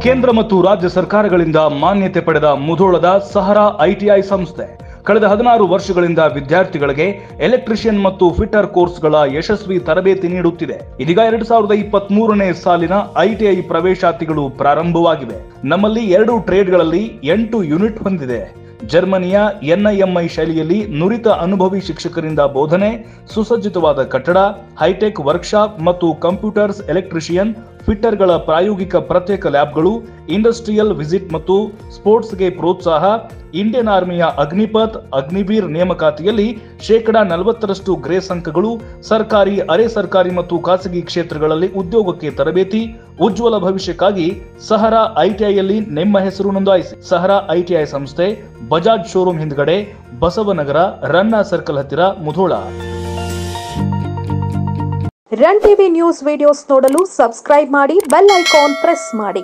ಕೇಂದ್ರ ಮತ್ತು ರಾಜ್ಯ ಸರ್ಕಾರಗಳಿಂದ ಮಾನ್ಯತೆ ಪಡೆದ ಮುಧೋಳದ ಸಹರಾ ಐಟಿಐ ಸಂಸ್ಥೆ ಕಳೆದ 16 ವರ್ಷಗಳಿಂದ ವಿದ್ಯಾರ್ಥಿಗಳಿಗೆ ಎಲೆಕ್ಟ್ರಿಷಿಯನ್ ಮತ್ತು ಫಿಟ್ಟರ್ ಕೋರ್ಸ್ಗಳ ಯಶಸ್ವಿ ತರಬೇತಿ ನೀಡುತ್ತಿದೆ. ಇದೀಗ 2023ನೇ ಸಾಲಿನ ಐಟಿಐ ಪ್ರವೇಶಾತಿಗಳು ಪ್ರಾರಂಭವಾಗಿವೆ. ನಮ್ಮಲ್ಲಿ 2 ಟ್ರೇಡ್ಗಳಲ್ಲಿ 8 ಯೂನಿಟ್ ಹೊಂದಿದೆ. ಜರ್ಮನಿಯ ಎನ್ಐಎಂಐ ಶೈಲಿಯಲ್ಲಿ ನುರಿತ ಅನುಭವಿ ಶಿಕ್ಷಕರಿಂದ ಬೋಧನೆ, ಸುಸಜ್ಜಿತವಾದ ಕಟ್ಟಡ, ಹೈಟೆಕ್ ವರ್ಕ್ಶಾಪ್ ಮತ್ತು ಕಂಪ್ಯೂಟರ್ಸ್, ಎಲೆಕ್ಟ್ರಿಷಿಯನ್, ಫಿಟ್ಟರ್ಗಳ ಪ್ರಾಯೋಗಿಕ ಪ್ರತ್ಯೇಕ ಲ್ಯಾಬ್ಗಳು, ಇಂಡಸ್ಟ್ರಿಯಲ್ ವಿಸಿಟ್ ಮತ್ತು ಸ್ಪೋರ್ಟ್ಸ್ಗೆ ಪ್ರೋತ್ಸಾಹ, ಇಂಡಿಯನ್ ಆರ್ಮಿಯ ಅಗ್ನಿಪಥ್, ಅಗ್ನಿವೀರ್ ನೇಮಕಾತಿಯಲ್ಲಿ 40% ಗ್ರೇಸ್ ಅಂಕಗಳು, ಸರ್ಕಾರಿ, ಅರೆ ಸರ್ಕಾರಿ ಮತ್ತು ಖಾಸಗಿ ಕ್ಷೇತ್ರಗಳಲ್ಲಿ ಉದ್ಯೋಗಕ್ಕೆ ತರಬೇತಿ. ಉಜ್ವಲ ಭವಿಷ್ಯಕ್ಕಾಗಿ ಸಹರಾ ಐಟಿಐಯಲ್ಲಿ ನಿಮ್ಮ ಹೆಸರು ನೋಂದಾಯಿಸಿ. ಸಹರಾ ಐಟಿಐ ಸಂಸ್ಥೆ, ಬಜಾಜ್ ಶೋರೂಮ್ ಹಿಂದ್ಗಡೆ, ಬಸವನಗರ, ರನ್ನ ಸರ್ಕಲ್ ಹತ್ತಿರ, Mudhol. Run TV news videos ನೋಡಲು ಸಬ್ಸ್ಕ್ರೈಬ್ ಮಾಡಿ, ಬೆಲ್ ಐಕಾನ್ ಪ್ರೆಸ್ ಮಾಡಿ.